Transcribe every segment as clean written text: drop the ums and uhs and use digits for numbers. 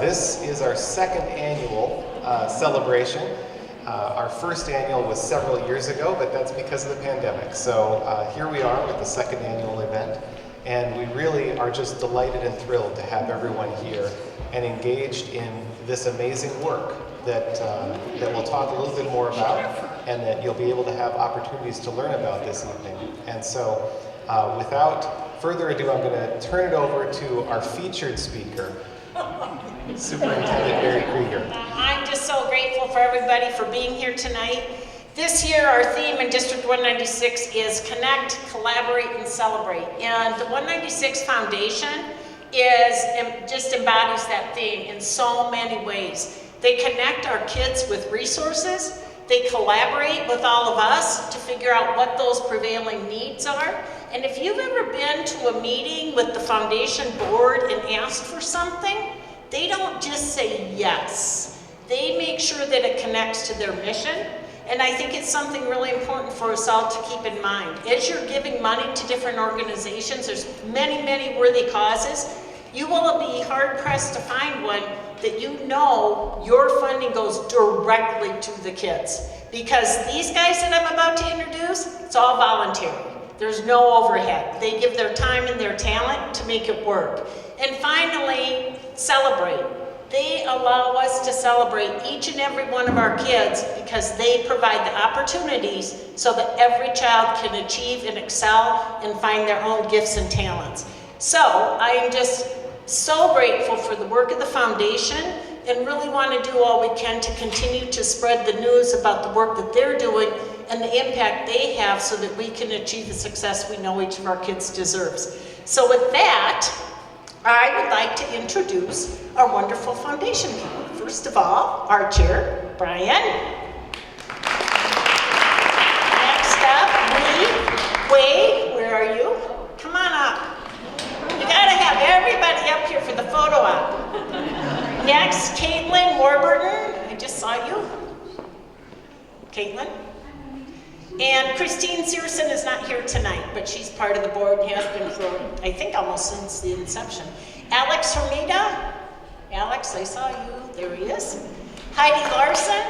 This is our second annual celebration. Our first annual was several years ago, but that's because of the pandemic. So here we are with the second annual event, and we really are just delighted and thrilled to have everyone here and engaged in this amazing work that we'll talk a little bit more about, and that you'll be able to have opportunities to learn about this evening. And so without further ado, I'm going to turn it over to our featured speaker, Superintendent Mary Krieger. I'm just so grateful for everybody for being here tonight. This year our theme in District 196 is Connect, Collaborate, and Celebrate. And the 196 Foundation just embodies that theme in so many ways. They connect our kids with resources. They collaborate with all of us to figure out what those prevailing needs are. And if you've ever been to a meeting with the foundation board and asked for something, they don't just say yes. They make sure that it connects to their mission. And I think it's something really important for us all to keep in mind. As you're giving money to different organizations, there's many, many worthy causes. You will be hard-pressed to find one that you know your funding goes directly to the kids. Because these guys that I'm about to introduce, it's all voluntary. There's no overhead. They give their time and their talent to make it work. And finally, celebrate. They allow us to celebrate each and every one of our kids because they provide the opportunities so that every child can achieve and excel and find their own gifts and talents. So I am just so grateful for the work of the foundation and really want to do all we can to continue to spread the news about the work that they're doing and the impact they have so that we can achieve the success we know each of our kids deserves. So with that, I would like to introduce our wonderful foundation people. First of all, our chair, Brian. Next up, Wade, where are you? Come on up. You gotta have everybody up here for the photo op. Next, Caitlin Warburton. I just saw you. Caitlin. And Christine Searson is not here tonight, but she's part of the board and has been for, I think, almost since the inception. Alex Hermida. Alex, I saw you. There he is. Heidi Larson.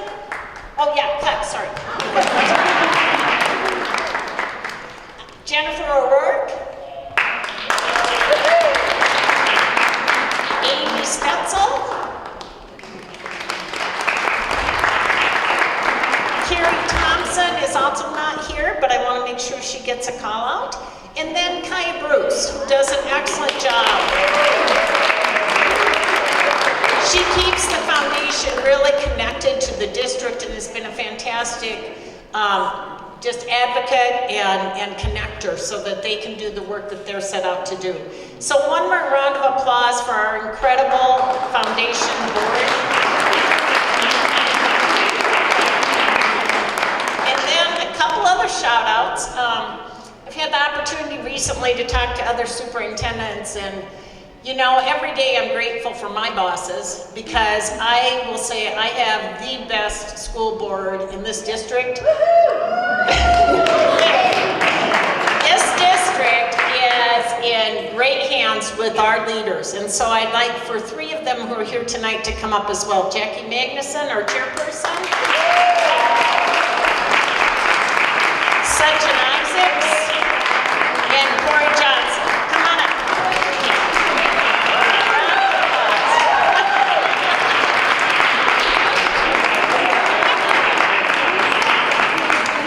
Oh, yeah, cut, sorry. Jennifer O'Rourke. Amy Spetzel. Carrie Thompson is also not here, but I want to make sure she gets a call out. And then Kaya Bruce, who does an excellent job. She keeps the foundation really connected to the district and has been a fantastic just advocate and connector so that they can do the work that they're set out to do. So one more round of applause for our incredible foundation board. And then a couple other shout outs. I've had the opportunity recently to talk to other superintendents, and you know, every day I'm grateful for my bosses because I will say I have the best school board in this district. This district is in great hands with our leaders, and so I'd like for three of them who are here tonight to come up as well. Jackie Magnuson, our chairperson. Sachin Isaacs. And Corey Johnson. Come on up.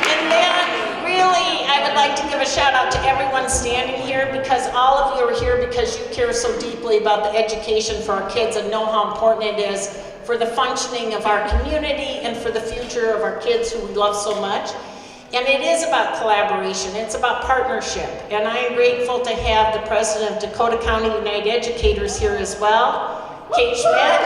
And then, really, I would like to give a shout out to everyone standing here because all of you are here because you care so deeply about the education for our kids and know how important it is for the functioning of our community and for the future of our kids who we love so much. And it is about collaboration, it's about partnership. And I am grateful to have the president of Dakota County United Educators here as well, Kate Schmidt.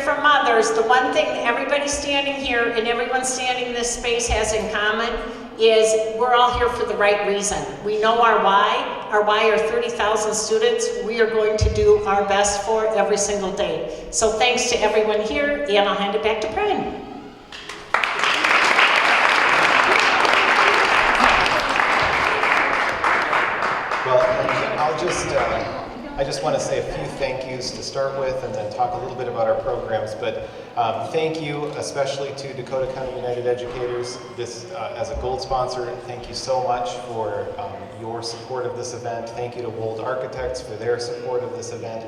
From others, the one thing that everybody standing here and everyone standing in this space has in common is we're all here for the right reason. We know our why. Our why are 30,000 students we are going to do our best for every single day. So thanks to everyone here, and I'll hand it back to Brian. I just want to say a few thank yous to start with and then talk a little bit about our programs. But thank you especially to Dakota County United Educators as a gold sponsor. Thank you so much for your support of this event. Thank you to Wold Architects for their support of this event.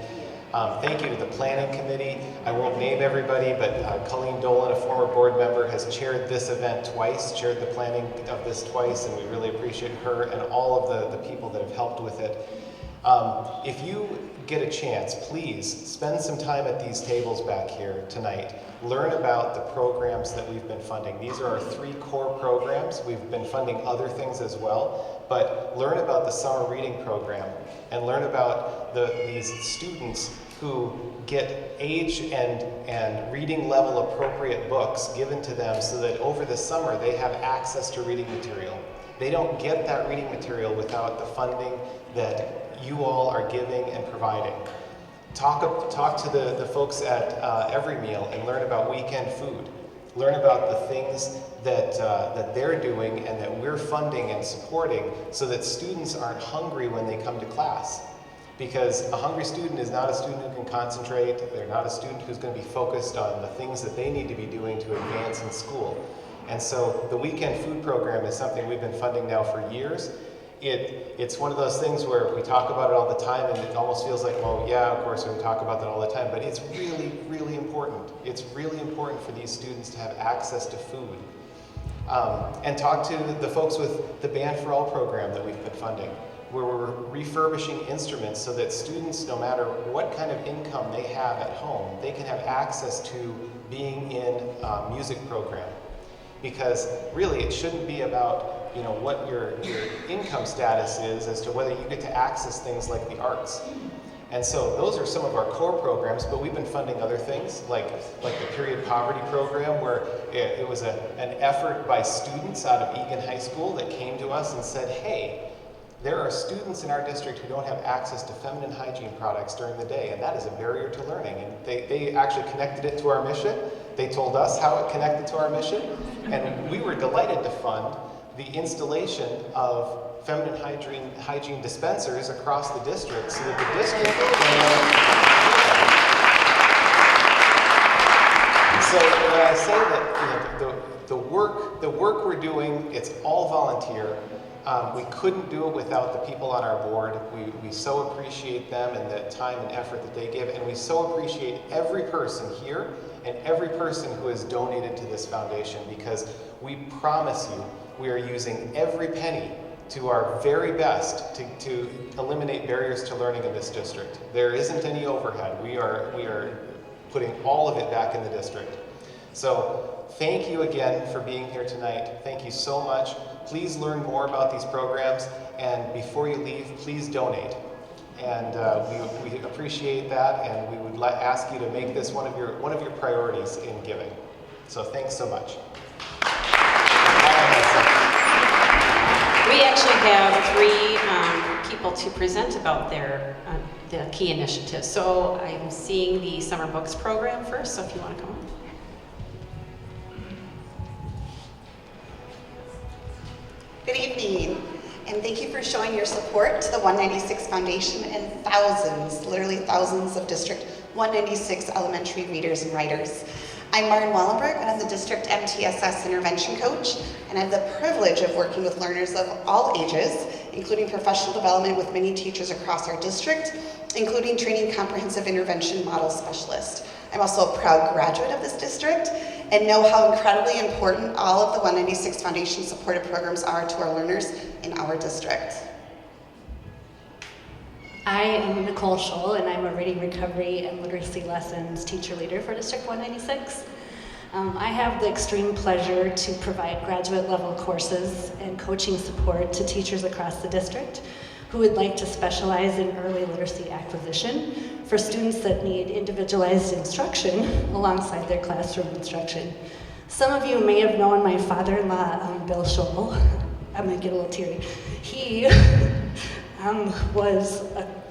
Thank you to the planning committee. I won't name everybody, but Colleen Dolan, a former board member, has chaired this event twice, chaired the planning of this twice, and we really appreciate her and all of the people that have helped with it. If you get a chance, please spend some time at these tables back here tonight. Learn about the programs that we've been funding. These are our 3 core programs. We've been funding other things as well, but learn about the summer reading program and learn about these students who get age and reading level appropriate books given to them so that over the summer they have access to reading material. They don't get that reading material without the funding that you all are giving and providing. Talk to the folks at Every Meal and learn about weekend food. Learn about the things that they're doing and that we're funding and supporting so that students aren't hungry when they come to class. Because a hungry student is not a student who can concentrate. They're not a student who's going to be focused on the things that they need to be doing to advance in school. And so the weekend food program is something we've been funding now for years. It's one of those things where we talk about it all the time and it almost feels like, well, yeah, of course we talk about that all the time, but it's really, really important. It's really important for these students to have access to food. And talk to the folks with the Band for All program that we've been funding, where we're refurbishing instruments so that students, no matter what kind of income they have at home, they can have access to being in a music program. Because really it shouldn't be about what your income status is as to whether you get to access things like the arts. And so those are some of our core programs, but we've been funding other things like the Period Poverty program, where it was an effort by students out of Egan High School that came to us and said, hey, there are students in our district who don't have access to feminine hygiene products during the day, and that is a barrier to learning. And they actually connected it to our mission. They told us how it connected to our mission, and we were delighted to fund the installation of feminine hygiene dispensers across the district so that the district So when I say that the work we're doing, it's all volunteer. We couldn't do it without the people on our board. We so appreciate them and the time and effort that they give, and we so appreciate every person here and every person who has donated to this foundation, because we promise you we are using every penny to our very best to eliminate barriers to learning in this district. There isn't any overhead. We are putting all of it back in the district. So thank you again for being here tonight. Thank you so much. Please learn more about these programs, and before you leave, please donate. And we appreciate that, and we would ask you to make this one of your priorities in giving. So thanks so much. We actually have 3 people to present about their the key initiatives. So I'm seeing the summer books program first, so if you want to come on. Good evening, and thank you for showing your support to the 196 Foundation and thousands, literally thousands of District 196 elementary readers and writers. I'm Martin Wallenberg, and I'm the District MTSS Intervention Coach, and I have the privilege of working with learners of all ages, including professional development with many teachers across our district, including training comprehensive intervention model specialist. I'm also a proud graduate of this district and know how incredibly important all of the 196 Foundation supported programs are to our learners in our district. I am Nicole Scholl, and I'm a reading recovery and literacy lessons teacher leader for District 196. I have the extreme pleasure to provide graduate level courses and coaching support to teachers across the district who would like to specialize in early literacy acquisition for students that need individualized instruction alongside their classroom instruction. Some of you may have known my father-in-law, Bill Scholl. I'm gonna get a little teary. He was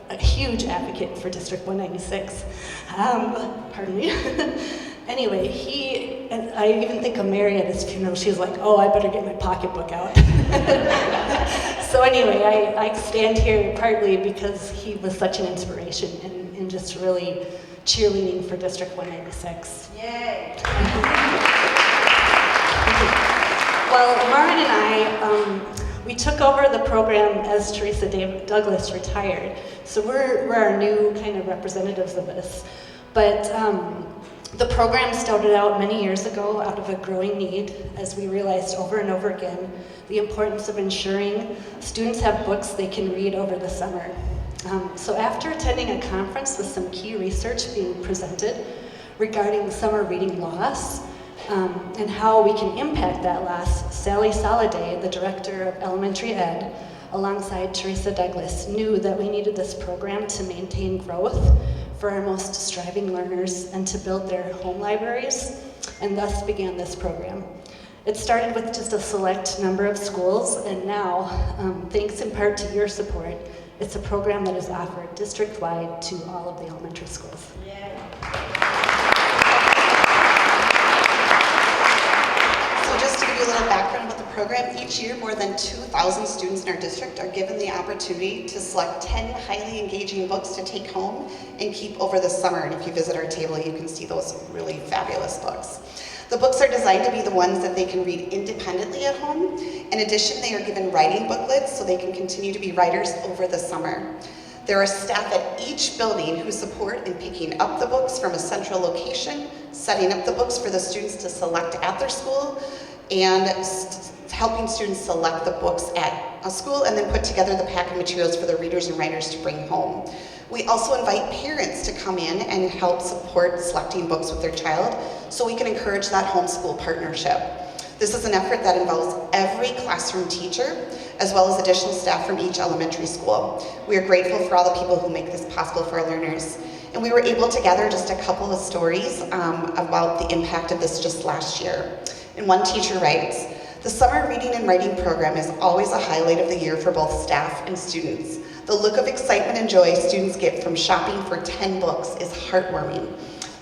a huge advocate for District 196. Pardon me. Anyway, and I even think of Mary at his funeral. She was like, oh, I better get my pocketbook out. So anyway, I stand here partly because he was such an inspiration and just really cheerleading for District 196. Yay! Well, Marin and I, we took over the program as Teresa Douglas retired. So we're our new kind of representatives of this. But the program started out many years ago out of a growing need as we realized over and over again the importance of ensuring students have books they can read over the summer. So after attending a conference with some key research being presented regarding summer reading loss and how we can impact that loss, Sally Soliday, the director of elementary ed, alongside Teresa Douglas, knew that we needed this program to maintain growth for our most striving learners and to build their home libraries, and thus began this program. It started with just a select number of schools, and now, thanks in part to your support, it's a program that is offered district-wide to all of the elementary schools. So just to give you a little background about the program, each year more than 2,000 students in our district are given the opportunity to select 10 highly engaging books to take home and keep over the summer. And if you visit our table, you can see those really fabulous books. The books are designed to be the ones that they can read independently at home. In addition, they are given writing booklets so they can continue to be writers over the summer. There are staff at each building who support in picking up the books from a central location, setting up the books for the students to select at their school, and helping students select the books at a school and then put together the pack of materials for the readers and writers to bring home. We also invite parents to come in and help support selecting books with their child so we can encourage that homeschool partnership. This is an effort that involves every classroom teacher as well as additional staff from each elementary school. We are grateful for all the people who make this possible for our learners. And we were able to gather just a couple of stories about the impact of this just last year. And one teacher writes, "The summer reading and writing program is always a highlight of the year for both staff and students. The look of excitement and joy students get from shopping for 10 books is heartwarming.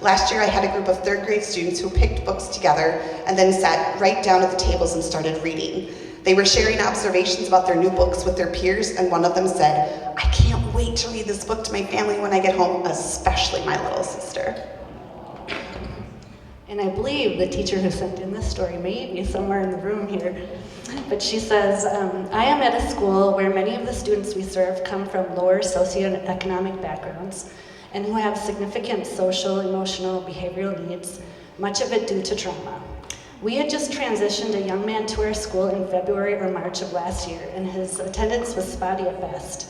Last year I had a group of third grade students who picked books together and then sat right down at the tables and started reading. They were sharing observations about their new books with their peers, and one of them said, 'I can't wait to read this book to my family when I get home, especially my little sister.'" And I believe the teacher who sent in this story may be somewhere in the room here. But she says, "I am at a school where many of the students we serve come from lower socioeconomic backgrounds and who have significant social, emotional, behavioral needs, much of it due to trauma. We had just transitioned a young man to our school in February or March of last year, and his attendance was spotty at best.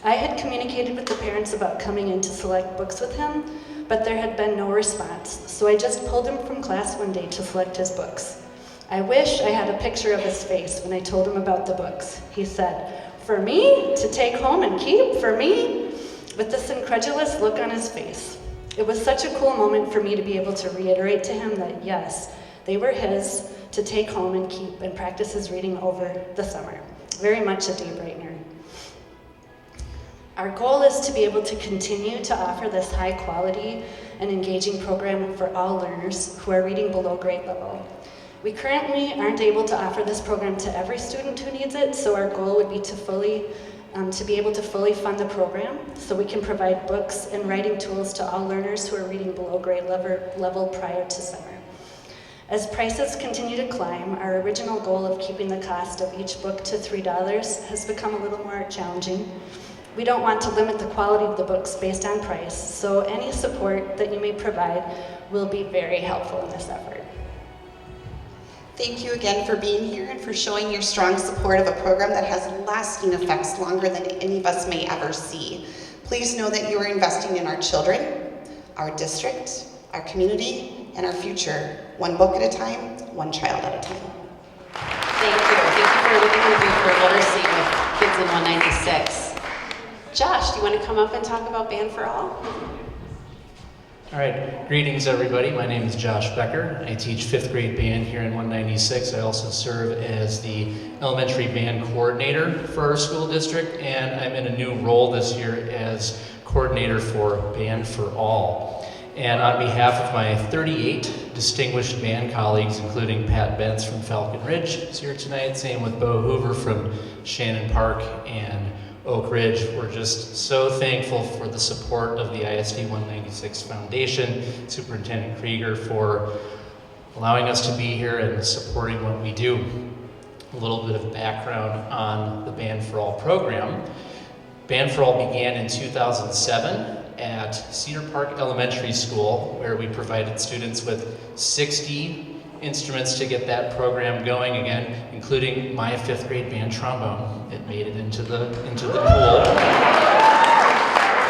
I had communicated with the parents about coming in to select books with him, but there had been no response, so I just pulled him from class one day to select his books. I wish I had a picture of his face when I told him about the books. He said, 'For me? To take home and keep? For me?' with this incredulous look on his face. It was such a cool moment for me to be able to reiterate to him that yes, they were his to take home and keep and practice his reading over the summer. Very much a day brightener. Our goal is to be able to continue to offer this high quality and engaging program for all learners who are reading below grade level. We currently aren't able to offer this program to every student who needs it, so our goal would be to be able to fully fund the program so we can provide books and writing tools to all learners who are reading below grade level prior to summer. As prices continue to climb, our original goal of keeping the cost of each book to $3 has become a little more challenging. We don't want to limit the quality of the books based on price, so any support that you may provide will be very helpful in this effort. Thank you again for being here and for showing your strong support of a program that has lasting effects longer than any of us may ever see. Please know that you are investing in our children, our district, our community, and our future, one book at a time, one child at a time. Thank you. Thank you for everything you do for literacy with kids in 196. Josh, do you want to come up and talk about Band for All? All right, greetings everybody. My name is Josh Becker. I teach 5th grade band here in 196. I also serve as the elementary band coordinator for our school district, and I'm in a new role this year as coordinator for Band for All. And on behalf of my 38 distinguished band colleagues, including Pat Bentz from Falcon Ridge, who's here tonight, same with Bo Hoover from Shannon Park and Oak Ridge, we're just so thankful for the support of the ISD 196 Foundation, Superintendent Krieger for allowing us to be here and supporting what we do. A little bit of background on the Band for All program. Band for All began in 2007 at Cedar Park Elementary School, where we provided students with 60 instruments to get that program going again, including my 5th grade band trombone. It made it into the pool.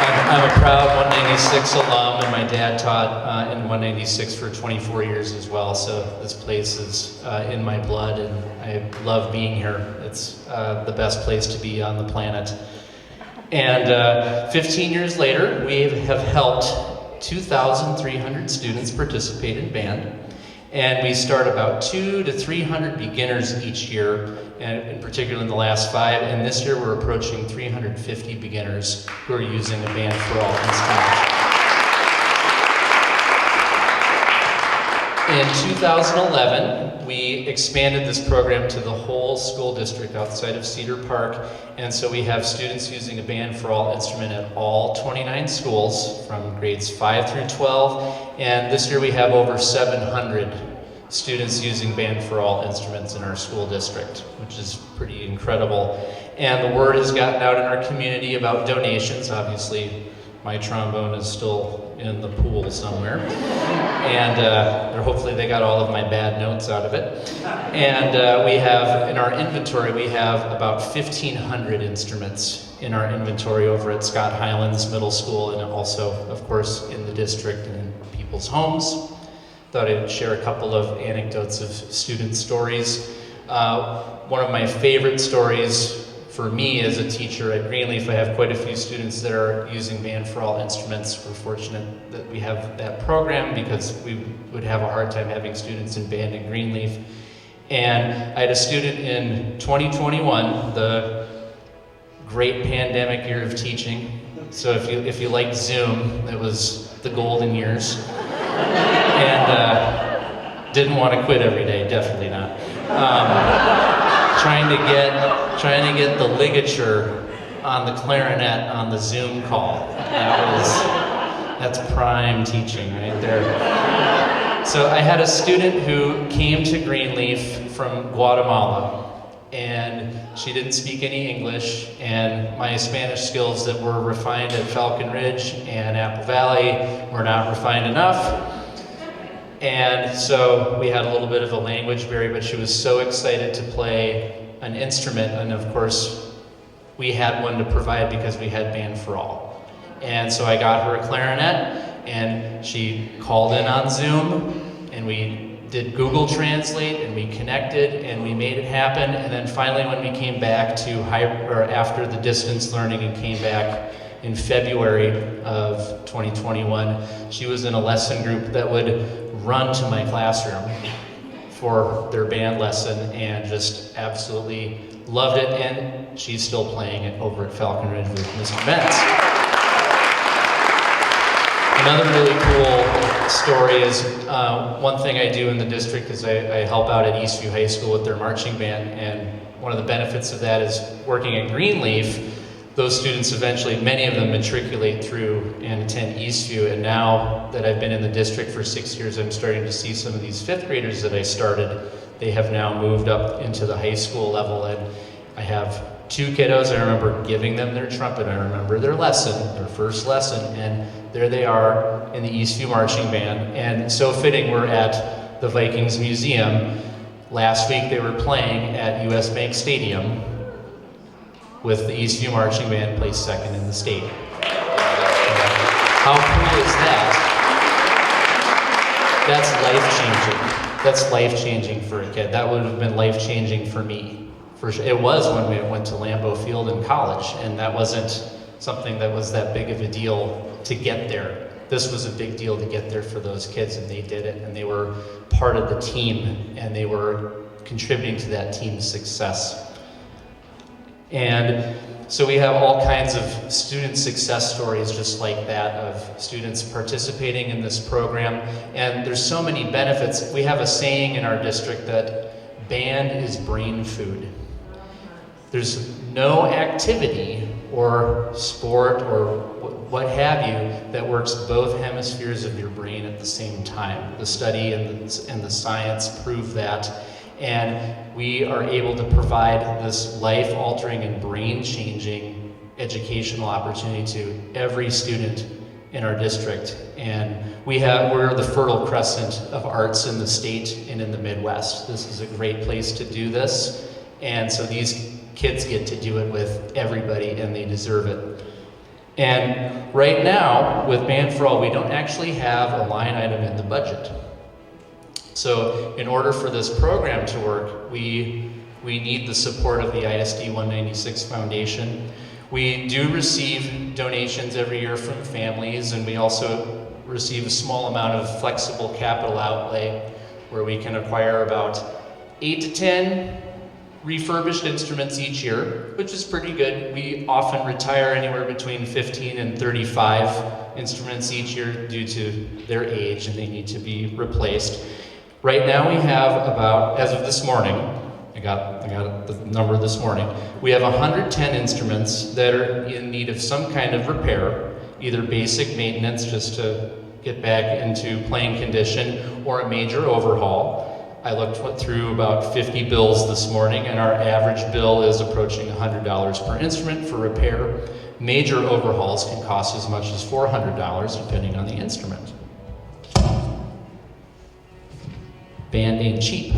I'm a proud 196 alum, and my dad taught in 196 for 24 years as well, so this place is in my blood, and I love being here. It's the best place to be on the planet. And 15 years later, we have helped 2,300 students participate in band. And we start about 200 to 300 beginners each year, and in particular in the last 5. And this year we're approaching 350 beginners who are using a Band for All instrument. In 2011, we expanded this program to the whole school district outside of Cedar Park, and so we have students using a Band for All instrument at all 29 schools from grades 5 through 12, and this year we have over 700 students using Band for All instruments in our school district, which is pretty incredible. And the word has gotten out in our community about donations. Obviously, my trombone is still in the pool somewhere. And hopefully they got all of my bad notes out of it. And we have, in our inventory, we have about 1,500 instruments in our inventory over at Scott Highlands Middle School, and also, of course, in the district and in people's homes. Thought I'd share a couple of anecdotes of student stories. One of my favorite stories for me as a teacher at Greenleaf, I have quite a few students that are using Band for All instruments. We're fortunate that we have that program because we would have a hard time having students in band in Greenleaf. And I had a student in 2021, the great pandemic year of teaching. So if you liked Zoom, it was the golden years. And didn't want to quit every day, definitely not. Trying to get the ligature on the clarinet on the Zoom call. That's prime teaching right there. So I had a student who came to Greenleaf from Guatemala, and she didn't speak any English, and my Spanish skills that were refined at Falcon Ridge and Apple Valley were not refined enough. And so we had a little bit of a language barrier, but she was so excited to play an instrument, and of course we had one to provide because we had Band for All. And so I got her a clarinet, and she called in on Zoom, and we did Google Translate, and we connected, and we made it happen. And then finally when we came back to after the distance learning and came back in February of 2021, she was in a lesson group that would run to my classroom for their band lesson and just absolutely loved it, and she's still playing it over at Falcon Ridge with Mr. Bentz. Another really cool story is one thing I do in the district is I help out at Eastview High School with their marching band, and one of the benefits of that is working at Greenleaf. Those students eventually, many of them matriculate through and attend Eastview, and now that I've been in the district for 6 years, I'm starting to see some of these 5th graders that I started. They have now moved up into the high school level, and I have 2 kiddos. I remember giving them their trumpet. I remember their lesson, their first lesson, and there they are in the Eastview Marching Band. And so fitting, we're at the Vikings Museum. Last week they were playing at US Bank Stadium with the Eastview Marching Band, placed 2nd in the state. How cool is that? That's life-changing. That's life-changing for a kid. That would have been life-changing for me. For sure. It was when we went to Lambeau Field in college, and that wasn't something that was that big of a deal to get there. This was a big deal to get there for those kids, and they did it, and they were part of the team, and they were contributing to that team's success. And so we have all kinds of student success stories just like that of students participating in this program. And there's so many benefits. We have a saying in our district that band is brain food. There's no activity or sport or what have you that works both hemispheres of your brain at the same time. The study and the science prove that. And we are able to provide this life-altering and brain-changing educational opportunity to every student in our district. And we're the fertile crescent of arts in the state and in the Midwest. This is a great place to do this. And so these kids get to do it with everybody, and they deserve it. And right now, with Band for All, we don't actually have a line item in the budget. So in order for this program to work, we need the support of the ISD 196 Foundation. We do receive donations every year from families, and we also receive a small amount of flexible capital outlay where we can acquire about 8 to 10 refurbished instruments each year, which is pretty good. We often retire anywhere between 15 and 35 instruments each year due to their age, and they need to be replaced. Right now we have about, as of this morning, I got the number this morning, we have 110 instruments that are in need of some kind of repair, either basic maintenance just to get back into playing condition, or a major overhaul. I looked through about 50 bills this morning, and our average bill is approaching $100 per instrument for repair. Major overhauls can cost as much as $400 depending on the instrument. Band ain't cheap.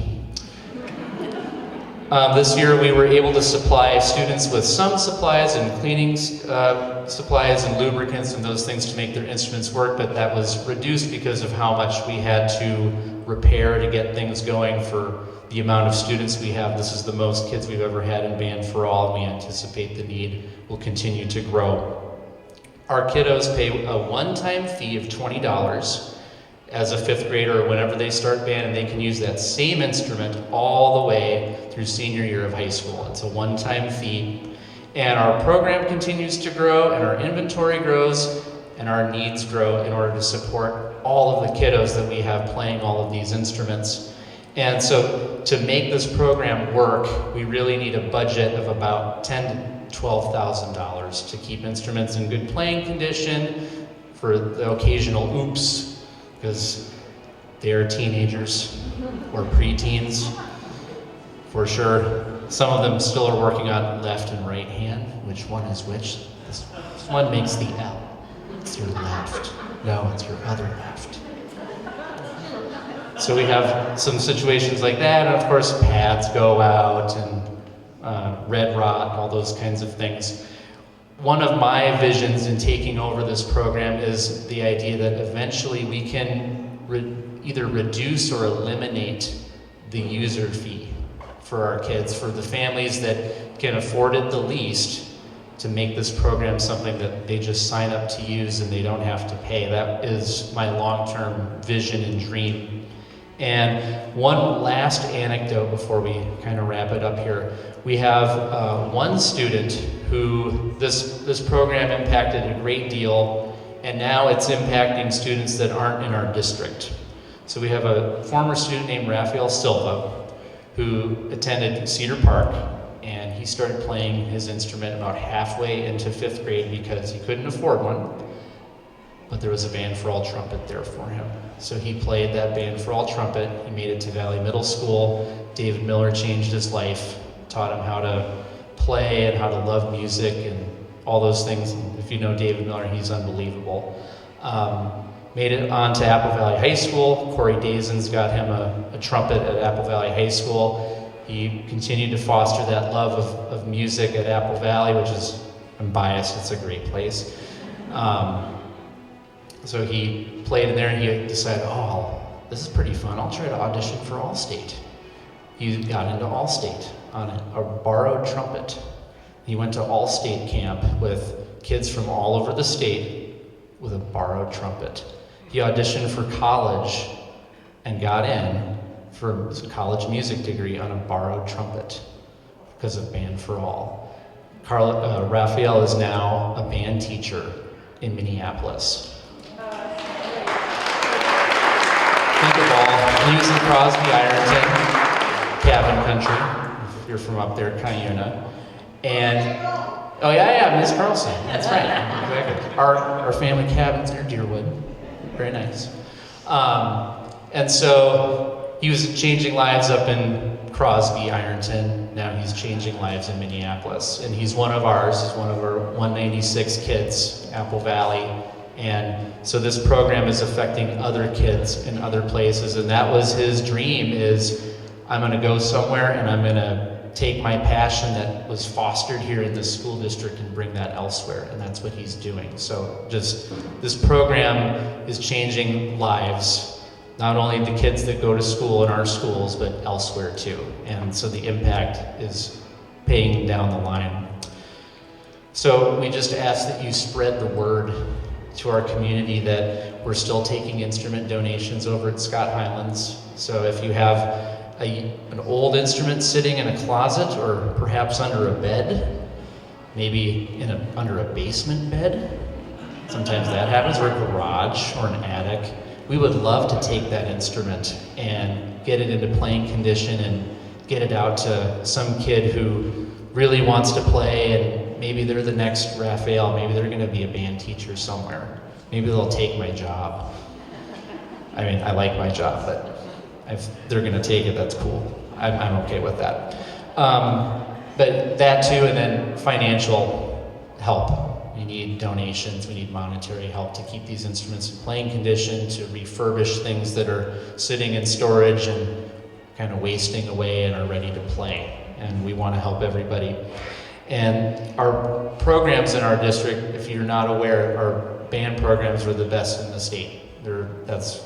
This year we were able to supply students with some supplies and cleaning supplies and lubricants and those things to make their instruments work, but that was reduced because of how much we had to repair to get things going for the amount of students we have. This is the most kids we've ever had in Band for All, and we anticipate the need will continue to grow. Our kiddos pay a one-time fee of $20 as a fifth grader or whenever they start band, and they can use that same instrument all the way through senior year of high school. It's a one-time fee. And our program continues to grow, and our inventory grows, and our needs grow in order to support all of the kiddos that we have playing all of these instruments. And so to make this program work, we really need a budget of about $10,000 to $12,000 to keep instruments in good playing condition, for the occasional oops, because they are teenagers or preteens, for sure. Some of them still are working on left and right hand. Which one is which? This one makes the L. It's your left. No, it's your other left. So we have some situations like that, and of course pads go out, and red rot, all those kinds of things. One of my visions in taking over this program is the idea that eventually we can either reduce or eliminate the user fee for our kids, for the families that can afford it the least, to make this program something that they just sign up to use and they don't have to pay. That is my long-term vision and dream. And one last anecdote before we kind of wrap it up here. We have one student who this program impacted a great deal, and now it's impacting students that aren't in our district. So we have a former student named Rafael Silva who attended Cedar Park, and he started playing his instrument about halfway into 5th grade because he couldn't afford one, but there was a Band for All trumpet there for him. So he played that Band for All trumpet. He made it to Valley Middle School. David Miller changed his life, taught him how to play and how to love music and all those things. If you know David Miller, he's unbelievable. Made it on to Apple Valley High School. Corey Dazen's got him a trumpet at Apple Valley High School. He continued to foster that love of music at Apple Valley, which is, I'm biased, it's a great place. So he played in there, and he decided, oh, this is pretty fun. I'll try to audition for Allstate. He got into Allstate on a borrowed trumpet. He went to Allstate camp with kids from all over the state with a borrowed trumpet. He auditioned for college and got in for his college music degree on a borrowed trumpet because of Band for All. Raphael is now a band teacher in Minneapolis. Think of all. He was in Crosby, Ironton, Cabin Country, if you're from up there, Cuyuna. And, oh yeah, Miss Carlson, that's right, exactly. Our family cabin's near Deerwood, very nice. And so he was changing lives up in Crosby, Ironton. Now he's changing lives in Minneapolis. And he's one of ours. He's one of our 196 kids, Apple Valley. And so this program is affecting other kids in other places. And that was his dream, is I'm going to go somewhere and I'm going to take my passion that was fostered here in this school district and bring that elsewhere. And that's what he's doing. So just this program is changing lives. Not only the kids that go to school in our schools, but elsewhere too. And so the impact is paying down the line. So we just ask that you spread the word to our community that we're still taking instrument donations over at Scott Highlands. So if you have an old instrument sitting in a closet or perhaps under a bed, maybe under a basement bed, sometimes that happens, or a garage or an attic, we would love to take that instrument and get it into playing condition and get it out to some kid who really wants to play, and maybe they're the next Raphael, maybe they're going to be a band teacher somewhere. Maybe they'll take my job. I mean, I like my job, but if they're going to take it, that's cool. I'm okay with that. But that too, and then financial help. We need donations, we need monetary help to keep these instruments in playing condition, to refurbish things that are sitting in storage and kind of wasting away and are ready to play. And we want to help everybody. And our programs in our district, if you're not aware, our band programs are the best in the state. That's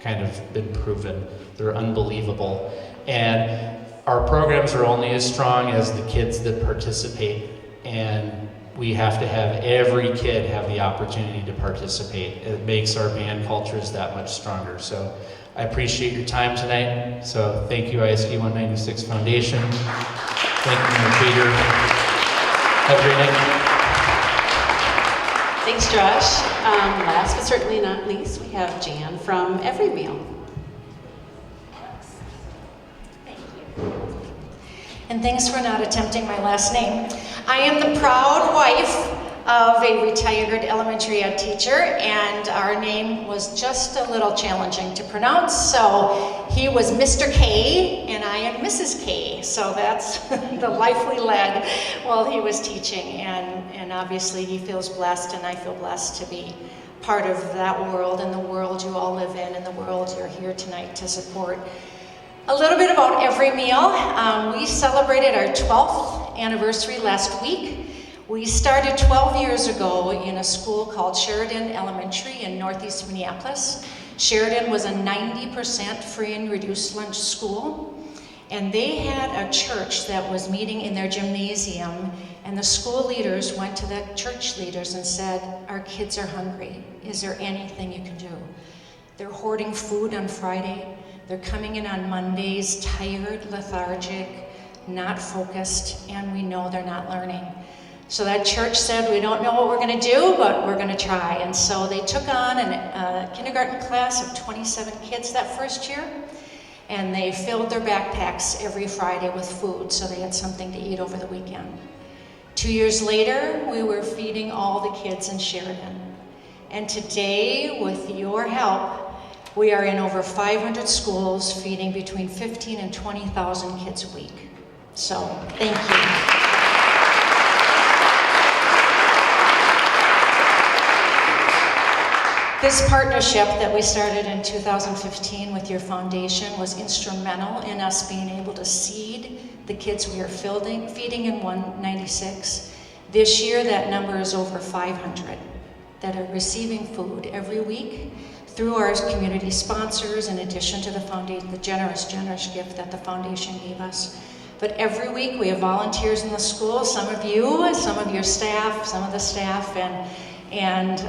kind of been proven. They're unbelievable. And our programs are only as strong as the kids that participate. And we have to have every kid have the opportunity to participate. It makes our band cultures that much stronger. So I appreciate your time tonight. So thank you, ISD 196 Foundation. Thank you, Mayor Peter. Have a great night. Thanks, Josh. Last but certainly not least, we have Jan from Every Meal. And thanks for not attempting my last name. I am the proud wife of a retired elementary ed teacher, and our name was just a little challenging to pronounce. So he was Mr. K, and I am Mrs. K. So that's the life we led while he was teaching. And obviously he feels blessed, and I feel blessed to be part of that world and the world you all live in and the world you're here tonight to support. A little bit about Every Meal. We celebrated our 12th anniversary last week. We started 12 years ago in a school called Sheridan Elementary in Northeast Minneapolis. Sheridan was a 90% free and reduced lunch school. And they had a church that was meeting in their gymnasium, and the school leaders went to the church leaders and said, our kids are hungry. Is there anything you can do? They're hoarding food on Friday. They're coming in on Mondays, tired, lethargic, not focused, and we know they're not learning. So that church said, we don't know what we're going to do, but we're going to try. And so they took on a kindergarten class of 27 kids that first year, and they filled their backpacks every Friday with food so they had something to eat over the weekend. 2 years later, we were feeding all the kids in Sheridan. And today, with your help, we are in over 500 schools feeding between 15 and 20,000 kids a week. So, thank you. This partnership that we started in 2015 with your foundation was instrumental in us being able to seed the kids we are feeding in 196. This year, that number is over 500 that are receiving food every week through our community sponsors, in addition to the foundation, the generous gift that the foundation gave us. But every week we have volunteers in the school, some of your staff, some of the staff, and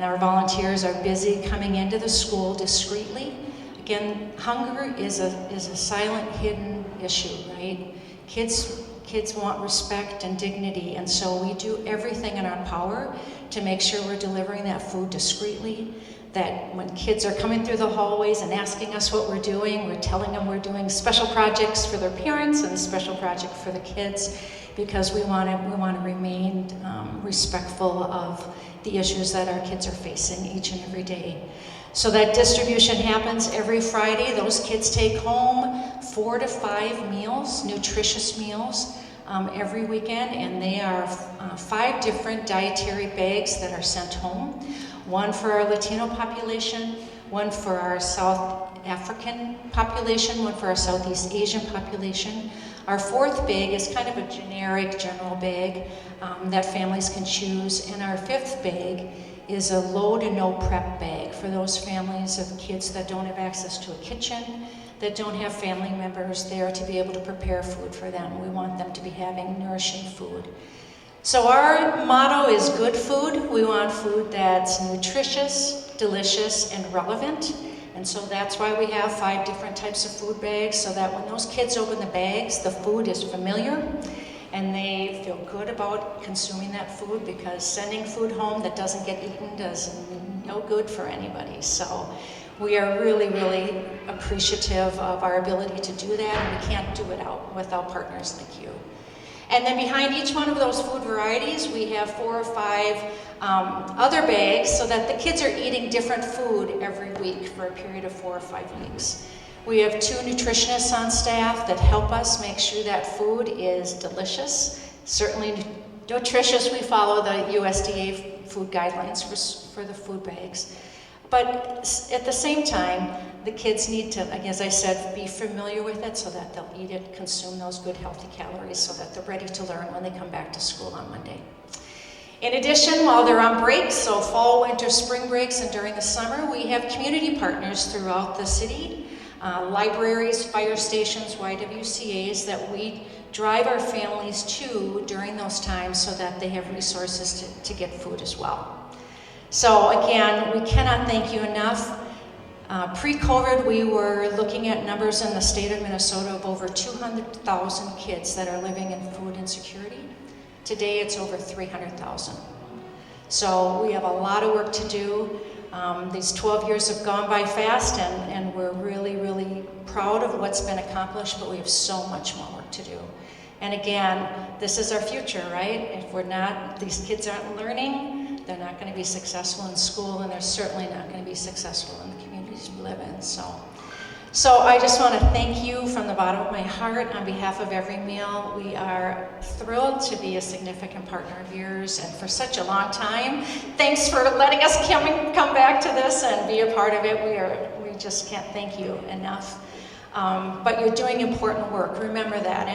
our volunteers are busy coming into the school discreetly. Again, hunger is a silent, hidden issue, right? Kids Kids want respect and dignity, and so we do everything in our power to make sure we're delivering that food discreetly, that when kids are coming through the hallways and asking us what we're doing, we're telling them we're doing special projects for their parents and a special project for the kids, because we want to remain respectful of the issues that our kids are facing each and every day. So that distribution happens every Friday. Those kids take home 4 to 5 meals, nutritious meals, every weekend, and they are 5 different dietary bags that are sent home. One for our Latino population, one for our South African population, one for our Southeast Asian population. Our 4th bag is kind of a generic general bag that families can choose, and our 5th bag is a low to no prep bag for those families of kids that don't have access to a kitchen, that don't have family members there to be able to prepare food for them. We want them to be having nourishing food. So our motto is good food. We want food that's nutritious, delicious, and relevant. And so that's why we have 5 different types of food bags, so that when those kids open the bags, the food is familiar and they feel good about consuming that food, because sending food home that doesn't get eaten does no good for anybody. So we are really, really appreciative of our ability to do that, and we can't do it without partners like you. And then behind each one of those food varieties, we have 4 or 5 other bags, so that the kids are eating different food every week for a period of 4 or 5 weeks. We have 2 nutritionists on staff that help us make sure that food is delicious, certainly nutritious. We follow the USDA food guidelines for the food bags. But at the same time, the kids need to, as I said, be familiar with it so that they'll eat it, consume those good healthy calories, so that they're ready to learn when they come back to school on Monday. In addition, while they're on breaks, so fall, winter, spring breaks, and during the summer, we have community partners throughout the city, libraries, fire stations, YWCAs, that we drive our families to during those times so that they have resources to get food as well. So again, we cannot thank you enough. Pre-COVID, we were looking at numbers in the state of Minnesota of over 200,000 kids that are living in food insecurity. Today, it's over 300,000. So we have a lot of work to do. These 12 years have gone by fast, and we're really, really proud of what's been accomplished, but we have so much more work to do. And again, this is our future, right? If these kids aren't learning, they're not going to be successful in school, and they're certainly not going to be successful in the communities we live in. So I just want to thank you from the bottom of my heart on behalf of Every Meal. We are thrilled to be a significant partner of yours, and for such a long time. Thanks for letting us come back to this and be a part of it. We just can't thank you enough. But you're doing important work, remember that.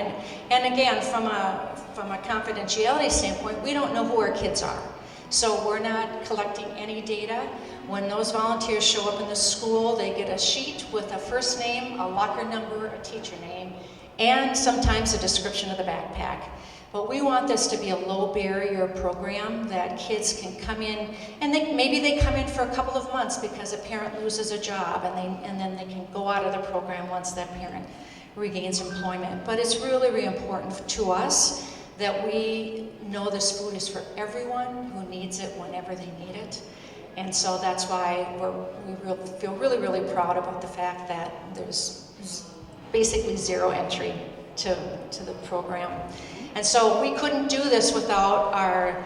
And again, from a confidentiality standpoint, we don't know who our kids are. So we're not collecting any data. When those volunteers show up in the school, they get a sheet with a first name, a locker number, a teacher name, and sometimes a description of the backpack. But we want this to be a low barrier program that kids can come in, and maybe they come in for a couple of months because a parent loses a job, and then they can go out of the program once that parent regains employment. But it's really, really important to us that we know this food is for everyone who needs it whenever they need it. And so that's why we feel really, really proud about the fact that there's basically zero entry to the program. And so we couldn't do this without our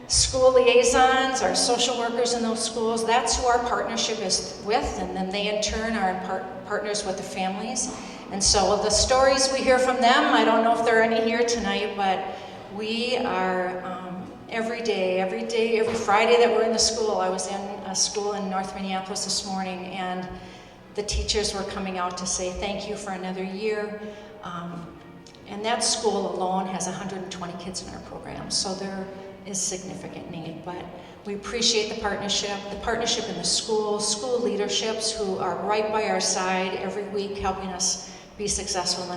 school liaisons, our social workers in those schools. That's who our partnership is with, and then they in turn are partners with the families. And so the stories we hear from them, I don't know if there are any here tonight, but we are every day, every Friday that we're in the school. I was in a school in North Minneapolis this morning, and the teachers were coming out to say thank you for another year. And that school alone has 120 kids in our program, so there is significant need. But we appreciate the partnership in the school leaderships who are right by our side every week helping us be successful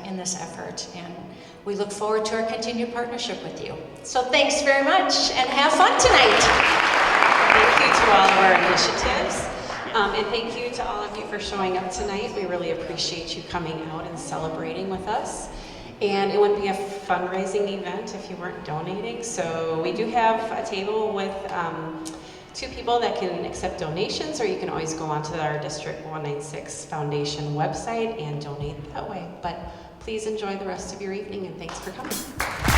in this effort. And we look forward to our continued partnership with you. So thanks very much, and have fun tonight. Thank you to all of our initiatives. And thank you to all of you for showing up tonight. We really appreciate you coming out and celebrating with us. And it wouldn't be a fundraising event if you weren't donating. So we do have a table with 2 people that can accept donations, or you can always go onto our District 196 Foundation website and donate that way. But please enjoy the rest of your evening, and thanks for coming.